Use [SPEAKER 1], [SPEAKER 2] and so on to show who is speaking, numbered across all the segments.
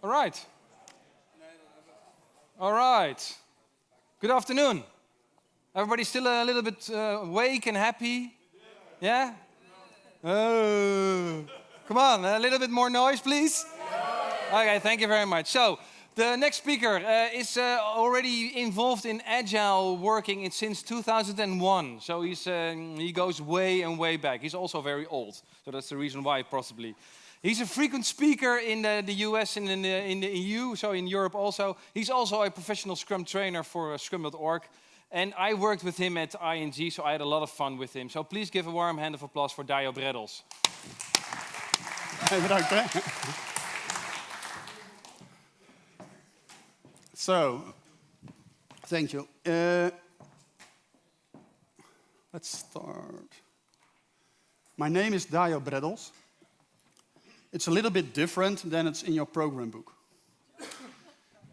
[SPEAKER 1] All right. All right. Good afternoon. Everybody still a little bit awake and happy? Yeah? Oh. Come on, a little bit more noise, please. Okay, thank you very much. So, the next speaker is already involved in Agile working since 2001. So he goes way and way back. He's also very old, so that's the reason why possibly. He's a frequent speaker in the US and in the EU, so in Europe also. He's also a professional Scrum trainer for Scrum.org. And I worked with him at ING, so I had a lot of fun with him. So please give a warm hand of applause for Dajo Breddels.
[SPEAKER 2] Bedankt. So, thank you. Let's start. My name is Dajo Breddels. It's a little bit different than it's in your program book.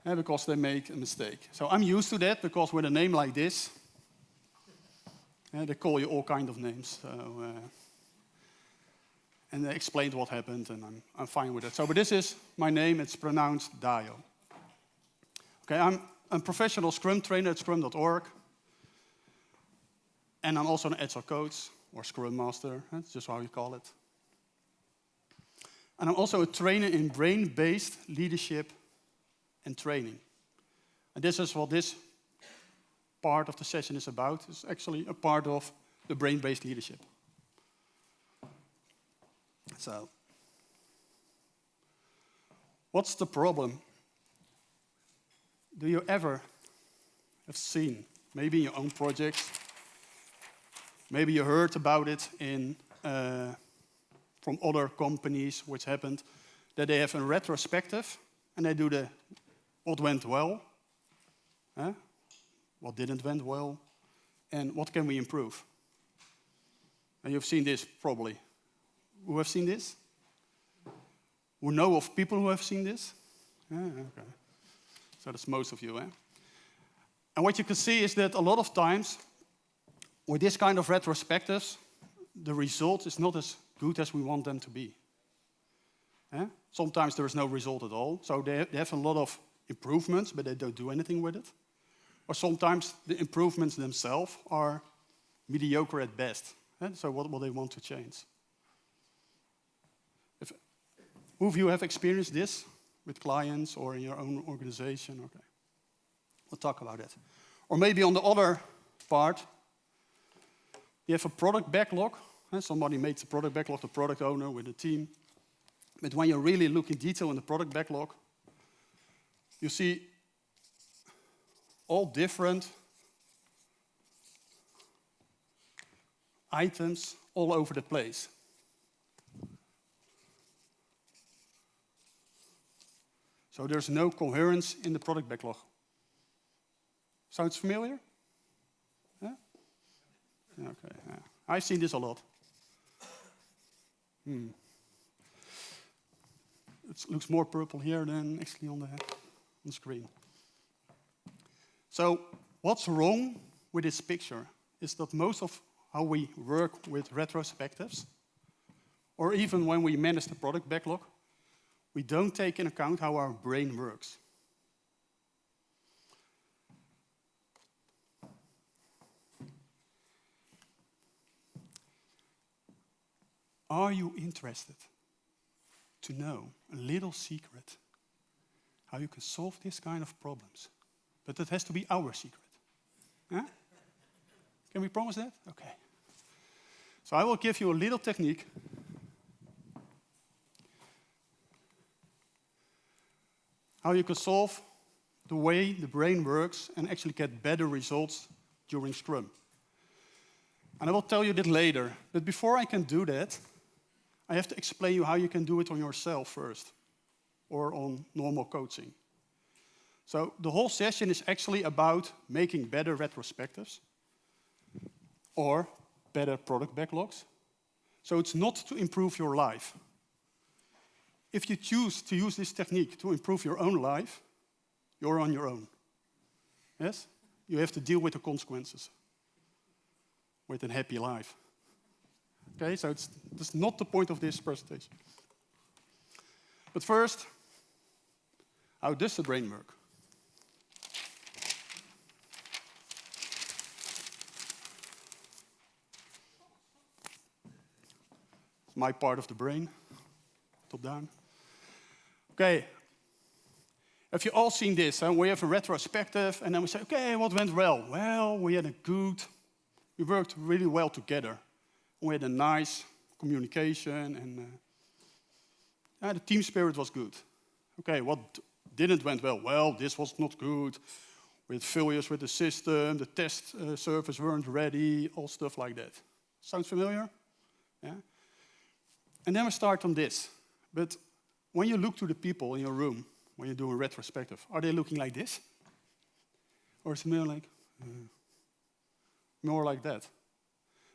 [SPEAKER 2] Because they make a mistake. So I'm used to that, because with a name like this, they call you all kind of names. So, and they explained what happened, and I'm fine with it. So, but this is my name. It's pronounced Dajo. Okay, I'm a professional Scrum trainer at Scrum.org. And I'm also an Agile coach, or Scrum Master. That's just how you call it. And I'm also a trainer in brain-based leadership and training. And this is what this part of the session is about. It's actually a part of the brain-based leadership. So, what's the problem? Do you ever have seen, maybe in your own projects, maybe you heard about it from other companies, which happened, that they have a retrospective, and they do what went well, what didn't went well, and what can we improve. And you've seen this probably. Who have seen this? Who know of people who have seen this? Okay. So that's most of you. And what you can see is that a lot of times, with this kind of retrospectives, the result is not as good as we want them to be. Sometimes there is no result at all. So they have a lot of improvements, but they don't do anything with it. Or sometimes the improvements themselves are mediocre at best. So what will they want to change? Who of you have experienced this with clients or in your own organization? Okay, we'll talk about it. Or maybe on the other part, you have a product backlog. Somebody makes a product backlog, the product owner with a team. But when you really look in detail in the product backlog, you see all different items all over the place. So there's no coherence in the product backlog. Sounds familiar? Yeah? Okay. Yeah. I've seen this a lot. It looks more purple here than actually on the screen. So what's wrong with this picture is that most of how we work with retrospectives, or even when we manage the product backlog, we don't take into account how our brain works. Are you interested to know a little secret how you can solve this kind of problems? But that has to be our secret. Huh? Can we promise that? Okay. So I will give you a little technique how you can solve the way the brain works and actually get better results during Scrum. And I will tell you that later. But before I can do that, I have to explain you how you can do it on yourself first, or on normal coaching. So the whole session is actually about making better retrospectives, or better product backlogs. So it's not to improve your life. If you choose to use this technique to improve your own life, you're on your own. Yes? You have to deal with the consequences with a happy life. Okay, so that's not the point of this presentation. But first, How does the brain work? It's my part of the brain, top down. Okay, have you all seen this? We have a retrospective, and then we say, okay, what went well? Well, we worked really well together. We had a nice communication, and the team spirit was good. Okay, what didn't went well? Well, this was not good. We had failures with the system, the test servers weren't ready, all stuff like that. Sounds familiar? Yeah. And then we start on this. But when you look to the people in your room, when you do a retrospective, are they looking like this? Or is it more like that?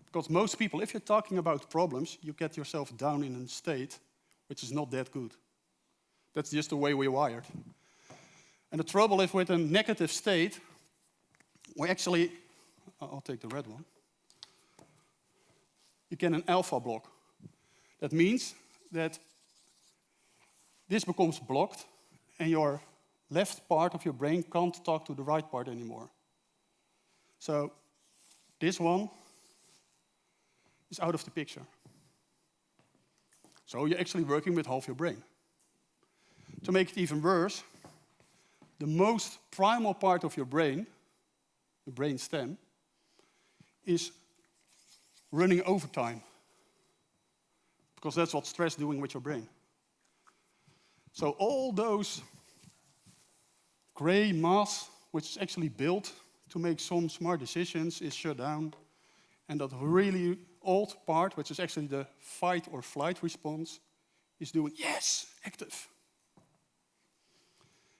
[SPEAKER 2] Because most people, if you're talking about problems, you get yourself down in a state which is not that good. That's just the way we're wired. And the trouble is with a negative state, we actually, I'll take the red one, you get an alpha block. That means that this becomes blocked and your left part of your brain can't talk to the right part anymore. So this one is out of the picture. So you're actually working with half your brain. To make it even worse, the most primal part of your brain, the brain stem, is running overtime. Because that's what stress is doing with your brain. So all those gray mass, which is actually built to make some smart decisions, is shut down. And that really old part, which is actually the fight or flight response, is doing, yes, active.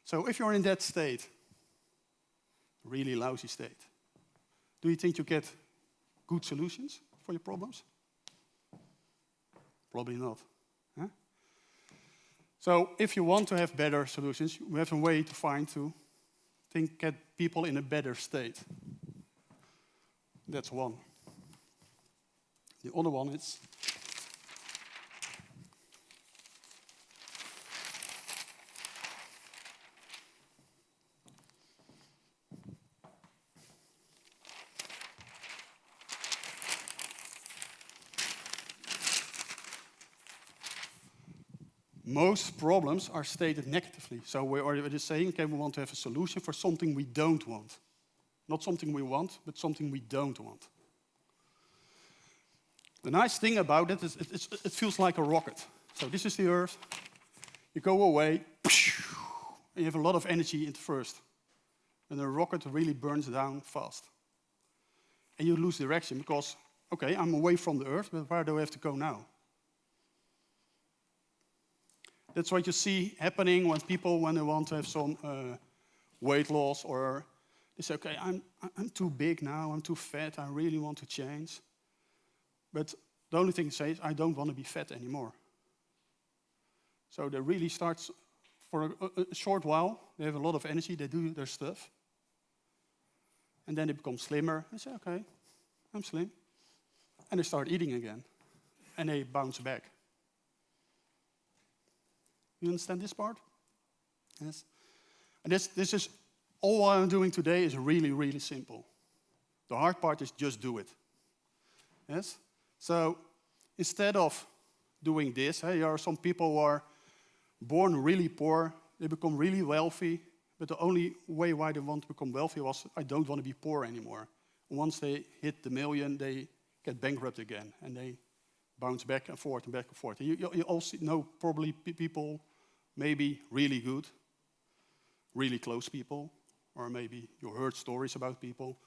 [SPEAKER 2] So if you're in that state, really lousy state, do you think you get good solutions for your problems? Probably not. Huh? So if you want to have better solutions, we have a way to get people in a better state. That's one. The other one is most problems are stated negatively. So we're just saying, okay, we want to have a solution for something we don't want. Not something we want, but something we don't want. The nice thing about it is it feels like a rocket. So this is the Earth. You go away, and you have a lot of energy at first. And the rocket really burns down fast. And you lose direction because, okay, I'm away from the Earth, but where do I have to go now? That's what you see happening when they want to have some weight loss, or they say, okay, I'm too big now, I'm too fat, I really want to change. But the only thing they say is, I don't want to be fat anymore. So they really start, for a short while, they have a lot of energy, they do their stuff. And then they become slimmer. They say, okay, I'm slim. And they start eating again. And they bounce back. You understand this part? Yes. And this is, all I'm doing today is really, really simple. The hard part is just do it. Yes? So instead of doing this, there are some people who are born really poor, they become really wealthy, but the only way why they want to become wealthy was, I don't want to be poor anymore. Once they hit the million, they get bankrupt again, and they bounce back and forth and back and forth. You all know probably people, maybe really good, really close people, or maybe you heard stories about people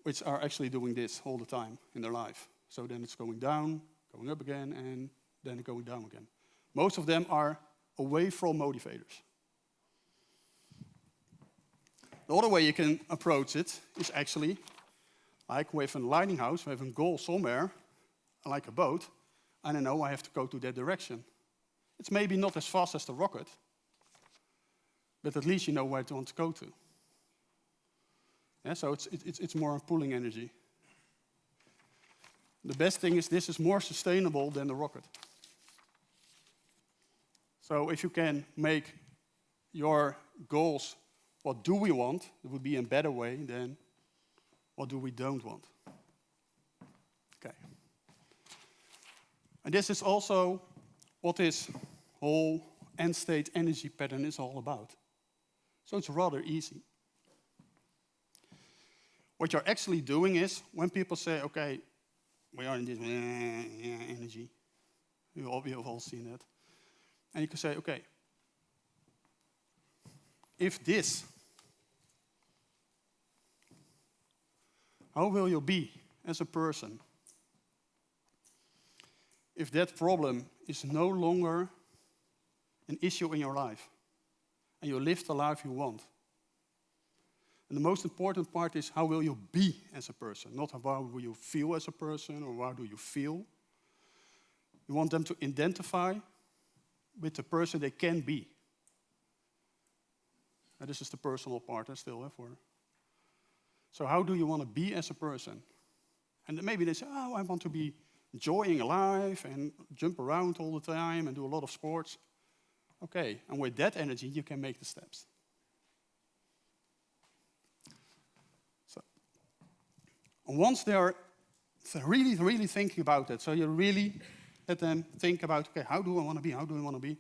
[SPEAKER 2] which are actually doing this all the time in their life. So then it's going down, going up again, and then going down again. Most of them are away from motivators. The other way you can approach it is actually, like with a lightning house, we have a goal somewhere, like a boat, and I know I have to go to that direction. It's maybe not as fast as the rocket, but at least you know where you want to go to. Yeah, so it's more pulling energy. The best thing is this is more sustainable than the rocket. So if you can make your goals, what do we want, it would be a better way than what do we don't want. Okay. And this is also what this whole end state energy pattern is all about. So it's rather easy. What you're actually doing is, when people say, okay, we are in this energy, we have all seen that. And you can say, okay, if this, how will you be as a person? If that problem is no longer an issue in your life, and you live the life you want. And the most important part is, how will you be as a person? Not how will you feel as a person, or how do you feel. You want them to identify with the person they can be. And this is the personal part I still have for. So how do you want to be as a person? And maybe they say, oh, I want to be enjoying life and jump around all the time and do a lot of sports. Okay, and with that energy, you can make the steps. So, and once they're really, really thinking about it, so you really let them think about, okay, how do I want to be? How do I want to be?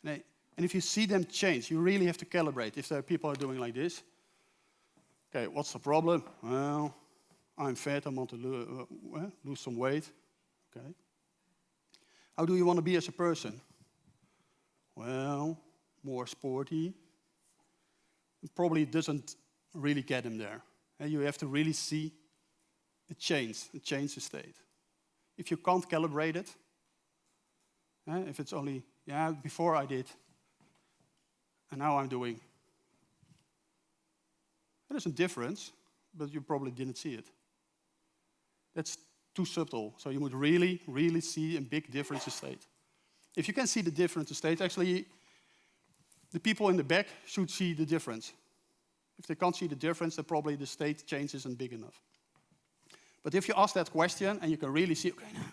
[SPEAKER 2] And if you see them change, you really have to calibrate. If there are people are doing like this, okay, what's the problem? Well, I'm fat, I want to lose some weight. Okay. How do you want to be as a person? Well, more sporty. It probably doesn't really get him there. And you have to really see a change the state. If you can't calibrate it, if it's only, yeah, before I did, and now I'm doing. There's a difference, but you probably didn't see it. That's too subtle. So you would really, really see a big difference in state. If you can see the difference in state, actually, the people in the back should see the difference. If they can't see the difference, then probably the state change isn't big enough. But if you ask that question, and you can really see, okay, now,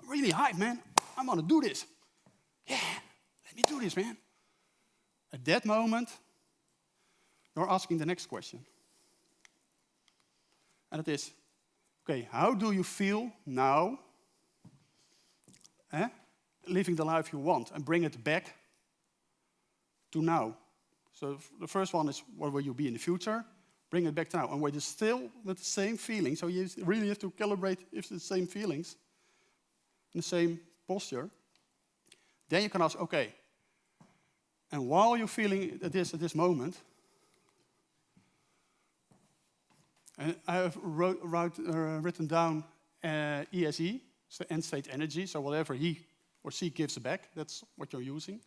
[SPEAKER 2] I'm really hyped, man. I want to do this. Yeah, let me do this, man. At that moment, you're asking the next question. And it is, okay, how do you feel now living the life you want, and bring it back to now? So the first one is, what will you be in the future? Bring it back to now. And when you're still with the same feelings, so you really have to calibrate if it's the same feelings, and the same posture, then you can ask, okay, and while you're feeling at this moment, and I have written down ESE, it's the end state energy, so whatever he or she gives back, that's what you're using.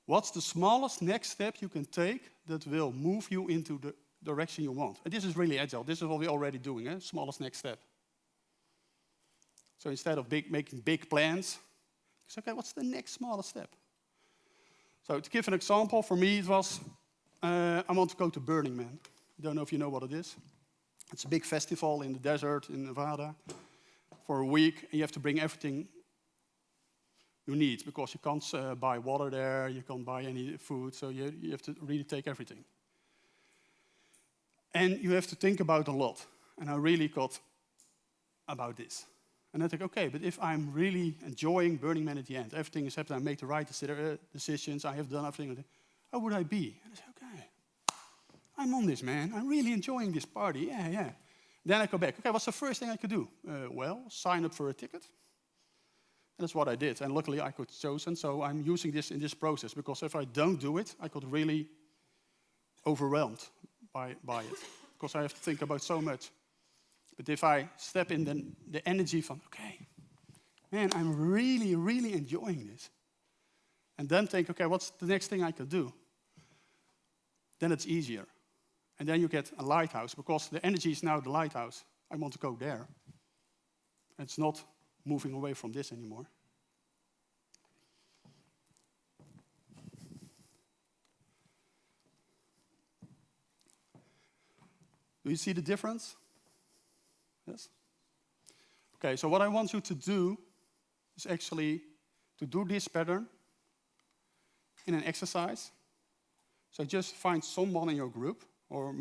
[SPEAKER 2] What's the smallest next step you can take that will move you into the direction you want? And this is really agile. This is what we're already doing, smallest next step. So instead of making big plans, it's okay, what's the next smallest step? So to give an example, for me it was, I want to go to Burning Man. I don't know if you know what it is. It's a big festival in the desert in Nevada for a week, and you have to bring everything you need, because you can't buy water there, you can't buy any food, so you have to really take everything. And you have to think about a lot. And I really got about this. And I think, okay, but if I'm really enjoying Burning Man at the end, everything is happening, I make the right decisions, I have done everything, how would I be? And I say, okay, I'm on this, man. I'm really enjoying this party, yeah. Then I go back, okay, what's the first thing I could do? Well, sign up for a ticket. And that's what I did. And luckily I could chosen, so I'm using this in this process, because if I don't do it, I could really overwhelmed by it, because I have to think about so much. But if I step in the energy from, okay, man, I'm really, really enjoying this. And then think, okay, what's the next thing I could do? Then it's easier. And then you get a lighthouse, because the energy is now the lighthouse. I want to go there. It's not moving away from this anymore. Do you see the difference? Yes? Okay, so what I want you to do is actually to do this pattern in an exercise. So just find someone in your group, or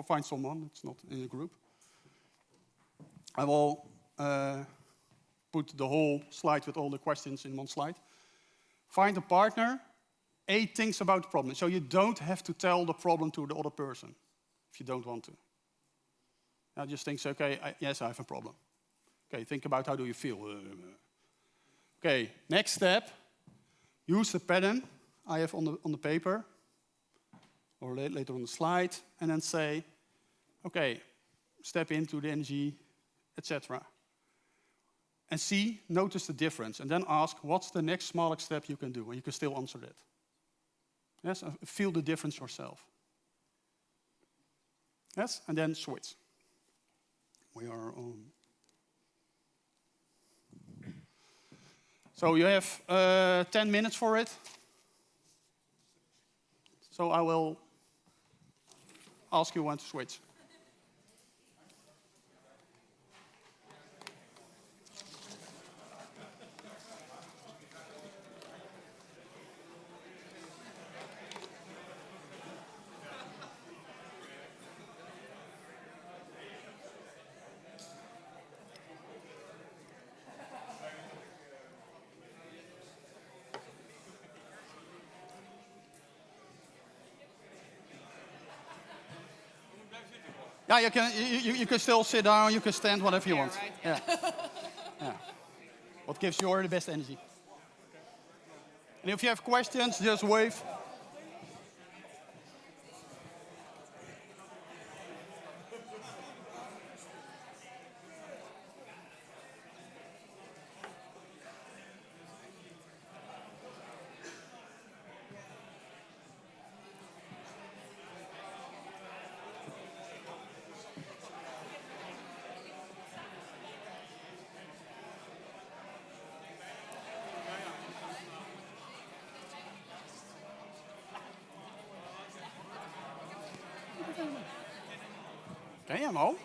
[SPEAKER 2] find someone, it's not in a group. I will put the whole slide with all the questions in one slide. Find a partner, 8 things about the problem. So you don't have to tell the problem to the other person if you don't want to. Now just think, okay, yes, I have a problem. Okay, think about how do you feel. Okay, next step, use the pattern I have on the paper, or later on the slide, and then say, okay, step into the energy, etc. And notice the difference, and then ask, what's the next smallest step you can do? And you can still answer that. Yes, feel the difference yourself. Yes, and then switch. We are on. So you have 10 minutes for it. So I will ask you when to switch. Yeah, you can still sit down, you can stand, whatever you want.
[SPEAKER 3] Right?
[SPEAKER 2] Yeah. Yeah. What gives you the best energy? And if you have questions, just wave. Okay, Mo.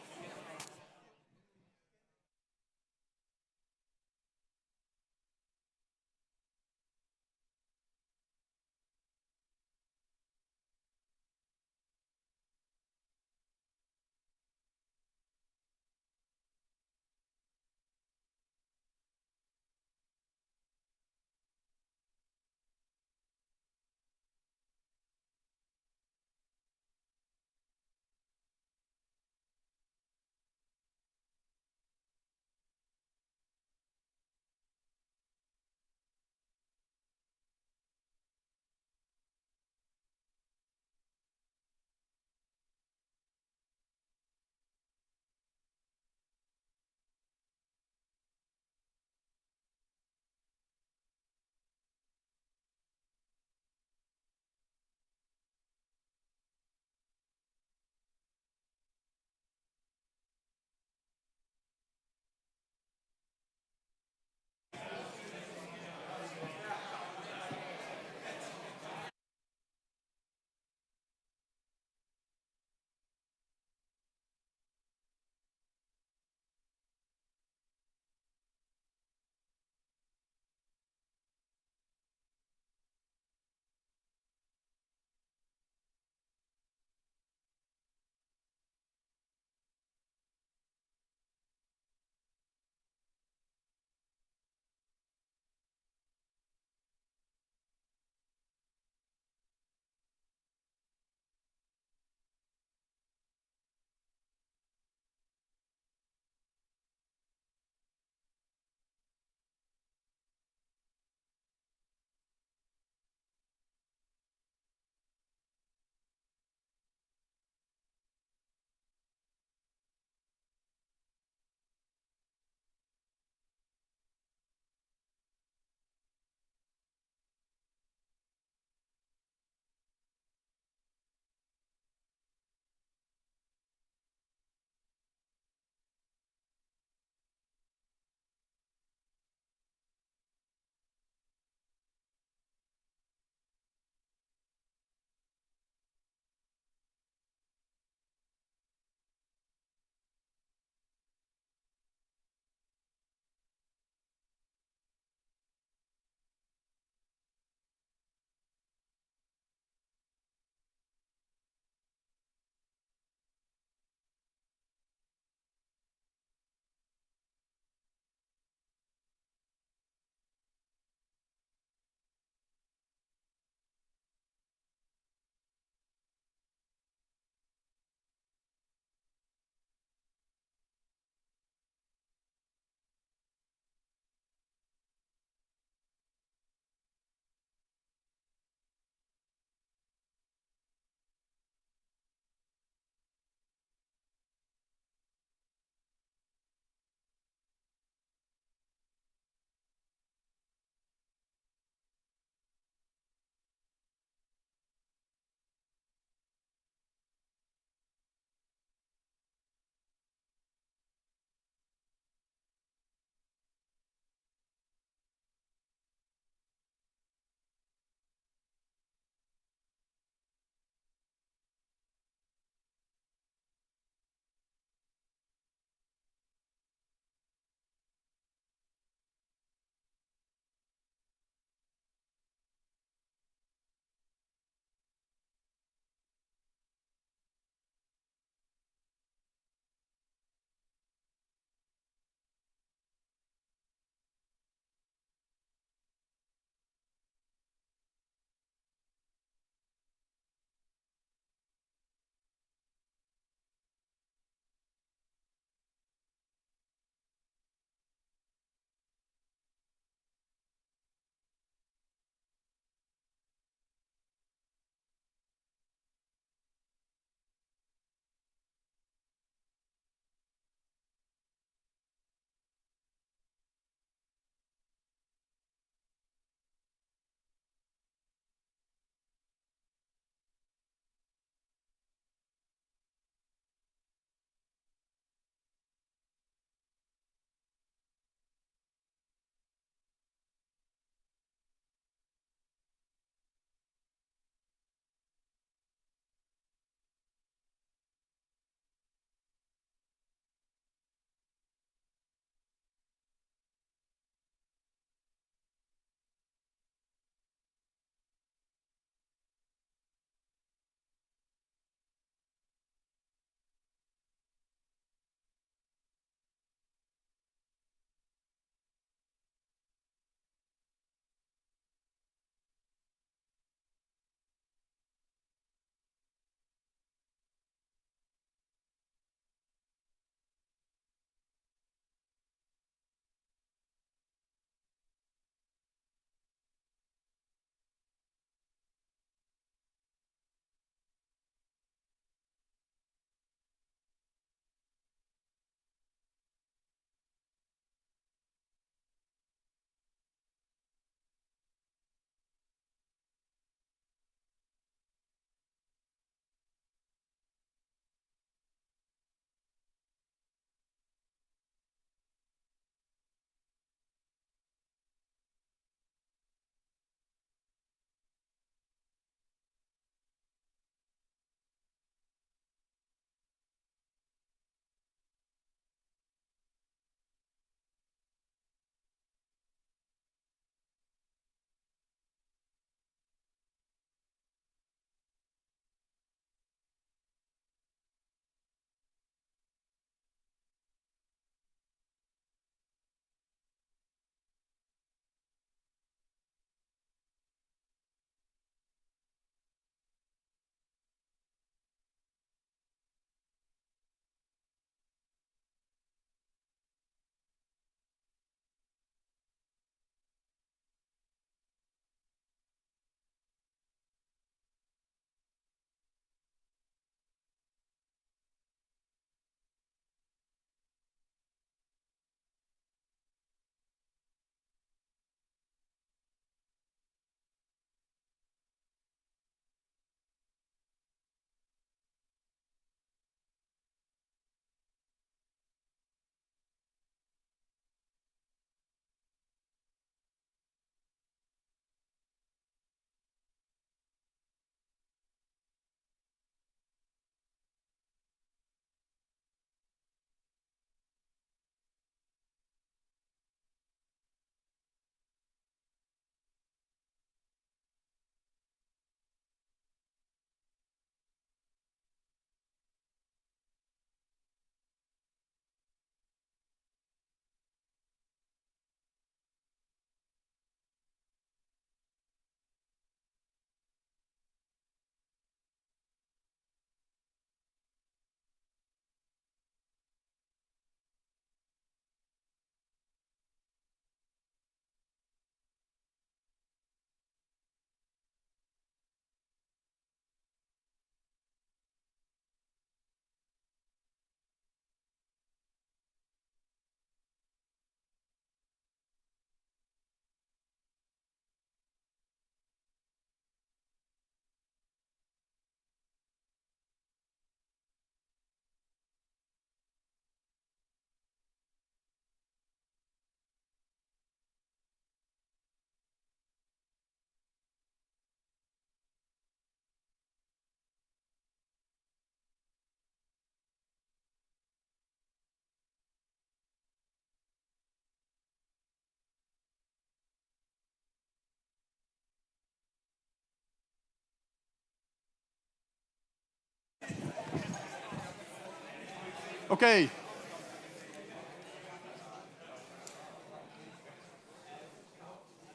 [SPEAKER 2] Okay.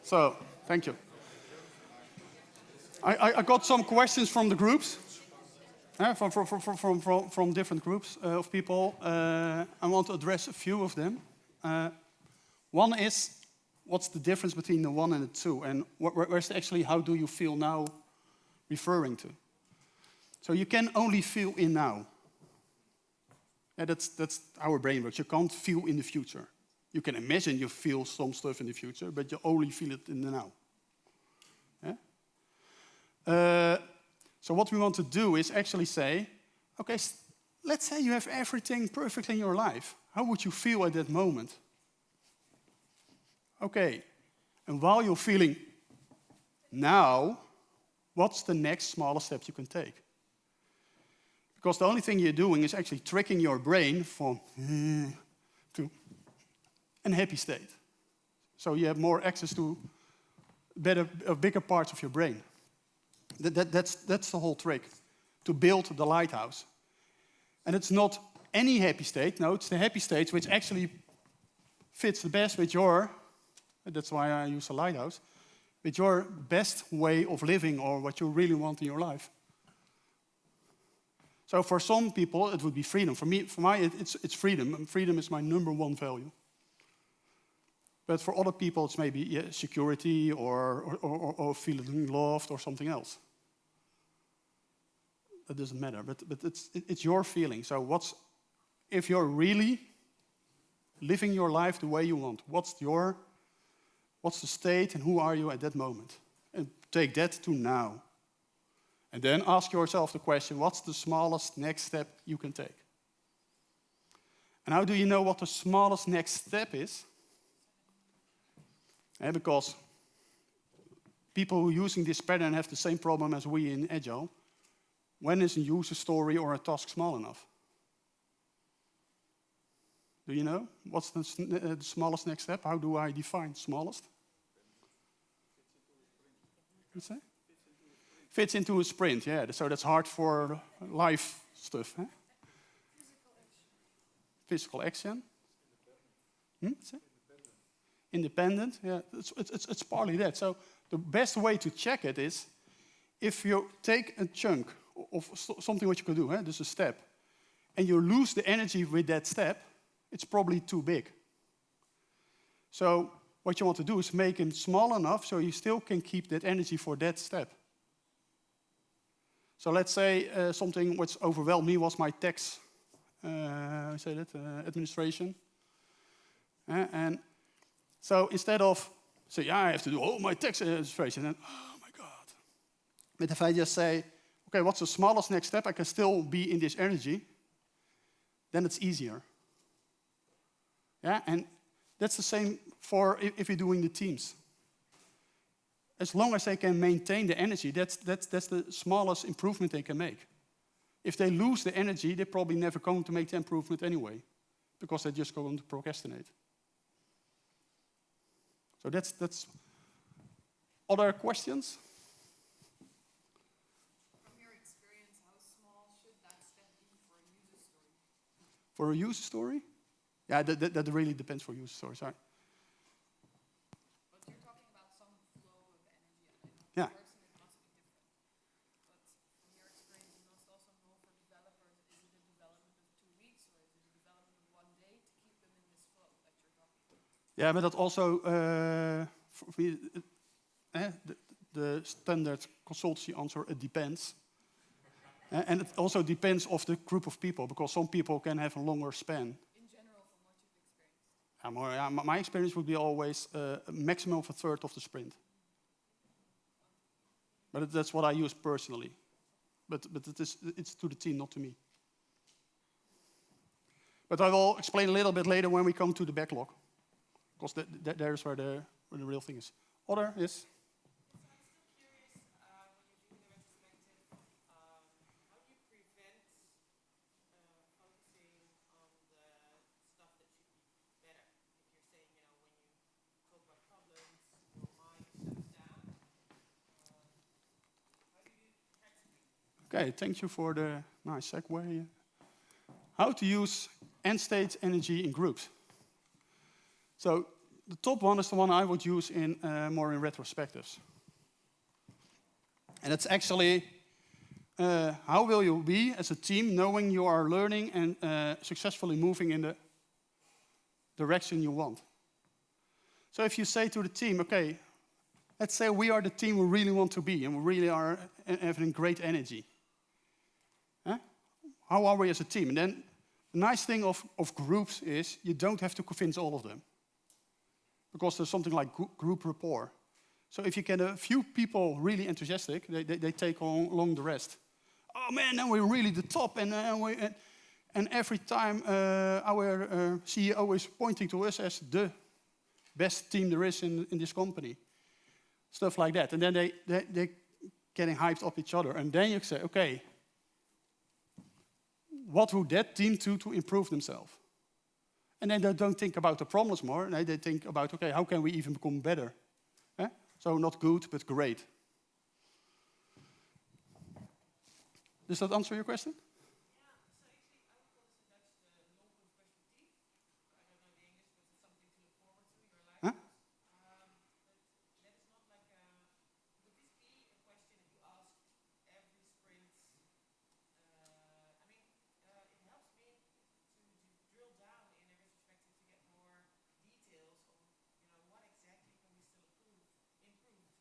[SPEAKER 2] So, thank you. I got some questions from the groups, from different groups of people. I want to address a few of them. One is, what's the difference between the 1 and the 2? And where's actually, how do you feel now referring to? So you can only feel in now. Yeah, that's our brain works. You can't feel in the future. You can imagine you feel some stuff in the future, but you only feel it in the now. Yeah? So what we want to do is actually say, okay, let's say you have everything perfect in your life. How would you feel at that moment? Okay, and while you're feeling now, what's the next smallest step you can take? Because the only thing you're doing is actually tricking your brain from to a happy state. So you have more access to bigger parts of your brain. That's the whole trick, to build the lighthouse. And it's not any happy state. No, it's the happy state which actually fits the best with your, that's why I use a lighthouse, with your best way of living or what you really want in your life. So for some people, it would be freedom. For me, it's freedom. And freedom is my #1 value. But for other people, it's maybe security or feeling loved or something else. That doesn't matter. But it's your feeling. So if you're really living your life the way you want, what's the state and who are you at that moment? And take that to now. And then ask yourself the question, what's the smallest next step you can take? And how do you know what the smallest next step is? Because people who are using this pattern have the same problem as we in Agile. When is a user story or a task small enough? Do you know? What's the smallest next step? How do I define smallest? What's that? Fits into a sprint, yeah. So that's hard for life stuff. Huh? Physical action. Independent, yeah. It's partly that. So the best way to check it is if you take a chunk of something what you can do, this is a step, and you lose the energy with that step, it's probably too big. So what you want to do is make it small enough so you still can keep that energy for that step. So let's say something which overwhelmed me was my tax administration. And so instead of say, I have to do all my tax administration, and oh my God. But if I just say, okay, what's the smallest next step? I can still be in this energy, then it's easier. Yeah, and that's the same for if you're doing the teams. As long as they can maintain the energy, that's the smallest improvement they can make. If they lose the energy, they're probably never going to make the improvement anyway, because they're just going to procrastinate. So that's other questions?
[SPEAKER 3] From your experience, how small should that step be for a user story?
[SPEAKER 2] For a user story? Yeah, that really depends for user stories. Sorry.
[SPEAKER 3] But you're talking about some flow of energy.
[SPEAKER 2] Yeah.
[SPEAKER 3] For person it must be different. But from your experience, you must also know for developers, is it a development of 2 weeks or is it a development of 1 day to keep them in this flow that you're talking about?
[SPEAKER 2] Yeah, but that also, the standard consultancy answer, it depends. And it also depends of the group of people, because some people can have a longer span.
[SPEAKER 3] In general, from what you've experienced?
[SPEAKER 2] My experience would be always a maximum of a third of the sprint. But that's what I use personally. But it's to the team, not to me. But I will explain a little bit later when we come to the backlog. Because there's where the real thing is. Other is? Okay, thank you for the nice segue. How to use end stage energy in groups. So the top one is the one I would use in more in retrospectives. And it's actually how will you be as a team knowing you are learning and successfully moving in the direction you want. So if you say to the team, okay, let's say we are the team we really want to be and we really are having great energy. How are we as a team? And then the nice thing of groups is you don't have to convince all of them. Because there's something like group rapport. So if you get a few people really enthusiastic, they take along the rest. Oh man, now we're really the top. And every time our CEO is pointing to us as the best team there is in this company. Stuff like that. And then they're getting hyped up each other. And then you say, okay, what would that team do to improve themselves? And then they don't think about the problems more. They think about, okay, how can we even become better? So not good, but great. Does that answer your question?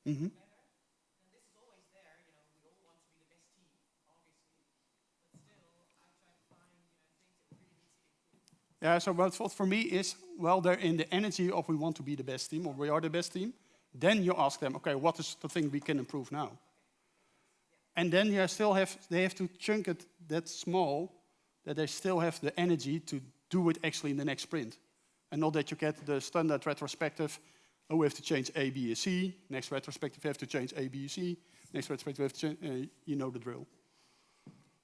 [SPEAKER 2] Mm-hmm.
[SPEAKER 3] And this is always there, we all want to be the best team, obviously. But still, I try to find, things that really need to improve.
[SPEAKER 2] Yeah, so what for me is, well, they're in the energy of we want to be the best team, or we are the best team. Then you ask them, okay, what is the thing we can improve now? And then they have to chunk it that small that they still have the energy to do it actually in the next sprint. And not that you get the standard retrospective. Oh, we have to change A, B, and C. Next retrospective, we have to change A, B, and C. Next retrospective, we have to change, you know the drill.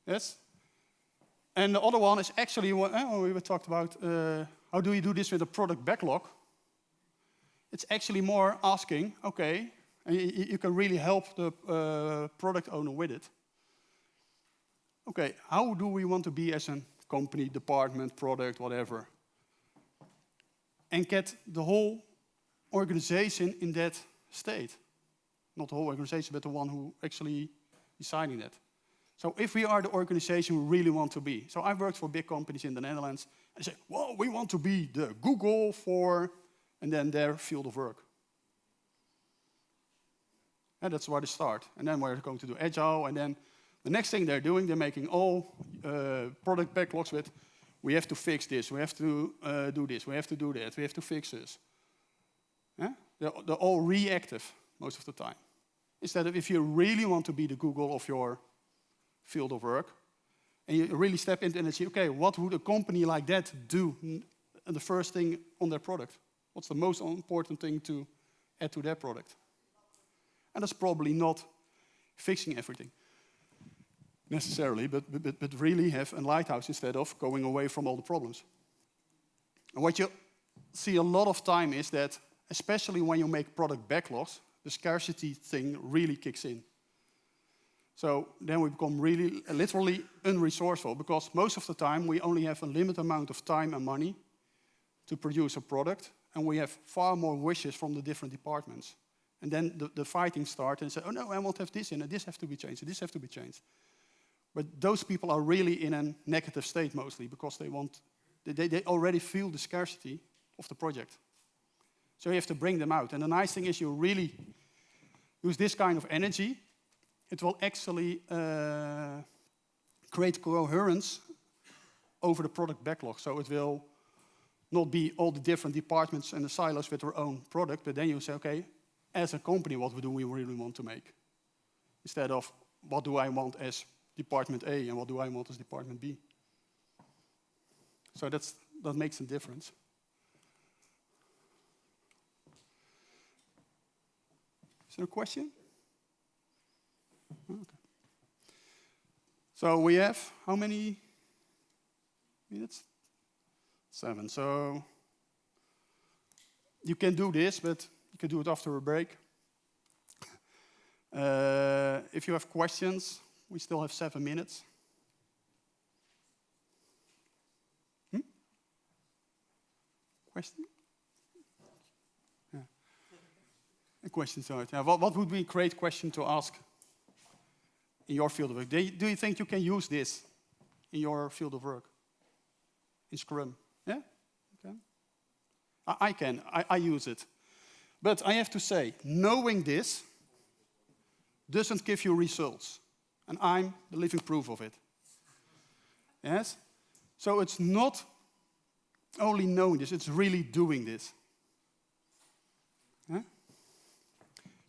[SPEAKER 2] Yes? And the other one is actually, we talked about, how do you do this with a product backlog? It's actually more asking, okay, and you can really help the product owner with it. Okay, how do we want to be as a company, department, product, whatever? And get the whole organization in that state. Not the whole organization, but the one who actually deciding that. So if we are the organization we really want to be. So I've worked for big companies in the Netherlands. And they say, well, we want to be the Google for, and then their field of work. And that's where they start. And then we're going to do Agile. And then the next thing they're doing, they're making all product backlogs with, we have to fix this, we have to do this, we have to do that, we have to fix this. They're all reactive most of the time. Instead of if you really want to be the Google of your field of work, and you really step into it and say, okay, what would a company like that do? And the first thing on their product. What's the most important thing to add to their product? And that's probably not fixing everything necessarily, but really have a lighthouse instead of going away from all the problems. And what you see a lot of time is that, especially when you make product backlogs, the scarcity thing really kicks in. So then we become really, literally unresourceful, because most of the time we only have a limited amount of time and money to produce a product, and we have far more wishes from the different departments. And then the fighting starts and say, oh no, I won't have this in, and this has to be changed, and this has to be changed. But those people are really in a negative state mostly, because they already feel the scarcity of the project. So you have to bring them out. And the nice thing is you really use this kind of energy. It will actually create coherence over the product backlog. So it will not be all the different departments and the silos with their own product, but then you say, okay, as a company, what do we really want to make? Instead of, what do I want as Department A and what do I want as Department B? So that makes a difference. Is there a question? Okay. So we have how many minutes? 7. So you can do this, but you can do it after a break. If you have questions, we still have 7 minutes. Question? Yeah. A question, sorry. Yeah, what would be a great question to ask in your field of work? Do you think you can use this in your field of work? In Scrum? Yeah? Okay. I can. I use it. But I have to say, knowing this doesn't give you results. And I'm the living proof of it. Yes? So it's not only knowing this, it's really doing this. Yeah?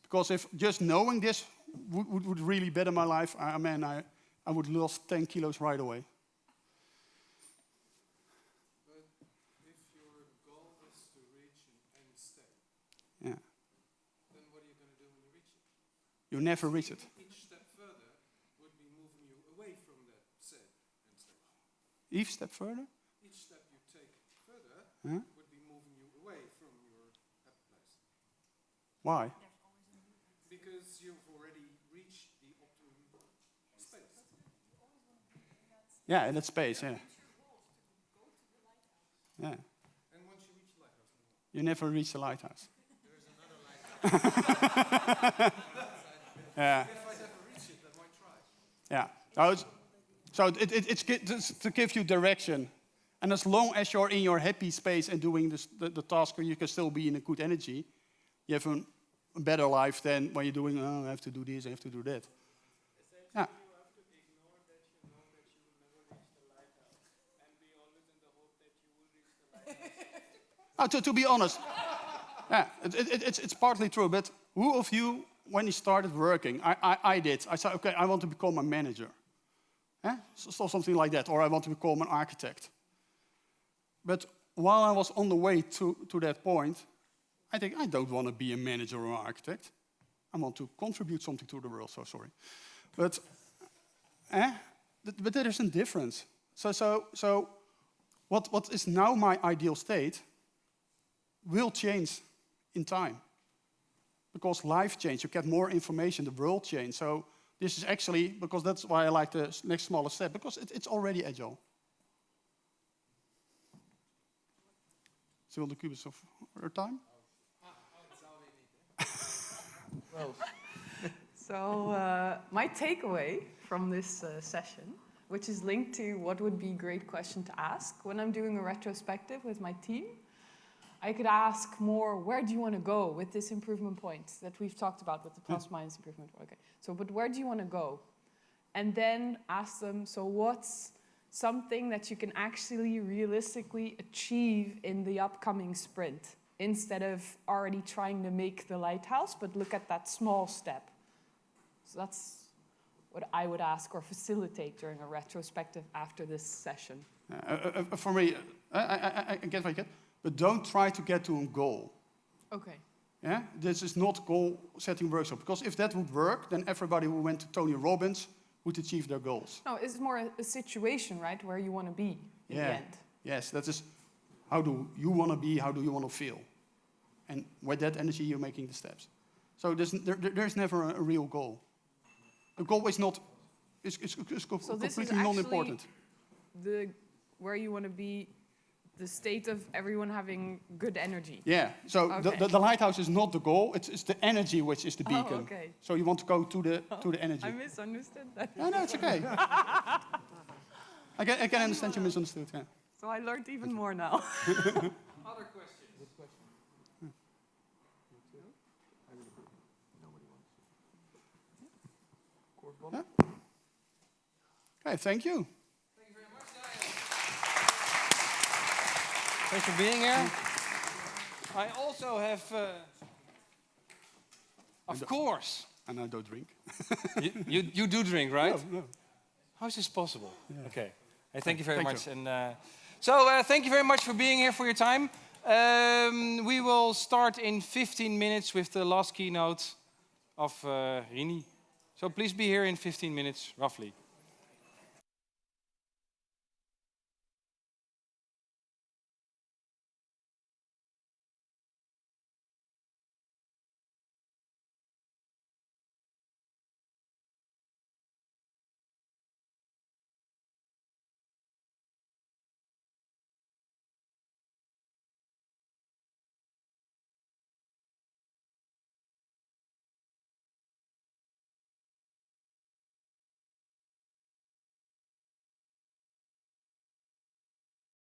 [SPEAKER 2] Because if just knowing this would really better my life, I would lose 10 kilos right away.
[SPEAKER 4] But if your goal is to reach an end state,
[SPEAKER 2] Yeah.
[SPEAKER 4] then what are you going to do when you reach it?
[SPEAKER 2] You never reach it.
[SPEAKER 4] Each step further would be moving you away from that said end state.
[SPEAKER 2] Each step further?
[SPEAKER 4] Each step you take further
[SPEAKER 2] Huh?
[SPEAKER 4] would be moving you away from your happy place.
[SPEAKER 2] Why?
[SPEAKER 4] Because you've already reached the optimum space.
[SPEAKER 2] Yeah, in that space, yeah. Yeah.
[SPEAKER 4] And once you reach the lighthouse, then what?
[SPEAKER 2] You never reach the lighthouse.
[SPEAKER 4] There is another lighthouse.
[SPEAKER 2] Yeah.
[SPEAKER 4] If I never reach it, then why try?
[SPEAKER 2] Yeah. So it's to give you direction. And as long as you're in your happy space and doing the task, you can still be in a good energy. You have a better life than when you're doing, oh, I have to do this, I have to do that. Yeah.
[SPEAKER 5] You have to ignore that you know that you will never reach the lighthouse and be always in the hope that you will reach the lighthouse.
[SPEAKER 2] To be honest, yeah, it's partly true. But who of you, when you started working, I did. I said, okay, I want to become a manager. So something like that. Or I want to become an architect. But while I was on the way to that point, I think I don't want to be a manager or an architect. I want to contribute something to the world, so sorry. But there is a difference. So what is now my ideal state will change in time. Because life changes, you get more information, the world changes. So this is actually, because that's why I like the next smaller step, because it's already agile. Still the cubits of our time?
[SPEAKER 3] So my takeaway from this session, which is linked to what would be a great question to ask when I'm doing a retrospective with my team, I could ask more, where do you want to go with this improvement point that we've talked about with the plus-minus improvement? Okay, so but where do you want to go? And then ask them, so what's something that you can actually realistically achieve in the upcoming sprint, instead of already trying to make the lighthouse, but look at that small step. So that's what I would ask or facilitate during a retrospective after this session.
[SPEAKER 2] For me, I get what you get, but don't try to get to a goal.
[SPEAKER 3] Okay.
[SPEAKER 2] Yeah? This is not goal-setting workshop, because if that would work, then everybody who went to Tony Robbins would achieve their goals.
[SPEAKER 3] No, it's more a situation, right, where you want to be in the end.
[SPEAKER 2] Yes, that is how do you want to be, how do you want to feel? And with that energy, you're making the steps. So there's never a real goal. The goal is not, it's
[SPEAKER 3] So this is
[SPEAKER 2] completely non-important.
[SPEAKER 3] the where you want to be, the state of everyone having good energy.
[SPEAKER 2] Yeah, so
[SPEAKER 3] Okay.
[SPEAKER 2] the lighthouse is not the goal, it's the energy which is the beacon.
[SPEAKER 3] Oh, okay.
[SPEAKER 2] So you want to go to the energy.
[SPEAKER 3] I misunderstood that.
[SPEAKER 2] No, it's okay. I can understand you misunderstood, yeah.
[SPEAKER 3] So I learned even more now.
[SPEAKER 4] Other questions? Good question.
[SPEAKER 2] Yeah. Okay, thank you.
[SPEAKER 1] Thank you very much, Dajo. Thanks for being here. I also have, of course.
[SPEAKER 2] And I don't drink.
[SPEAKER 1] You do drink, right?
[SPEAKER 2] No.
[SPEAKER 1] How is this possible?
[SPEAKER 2] Yeah.
[SPEAKER 1] Okay. Hey, thank you very
[SPEAKER 2] Thank
[SPEAKER 1] much.
[SPEAKER 2] you.
[SPEAKER 1] And thank you very much for being here, for your time. We will start in 15 minutes with the last keynote of Rini. So please be here in 15 minutes, roughly.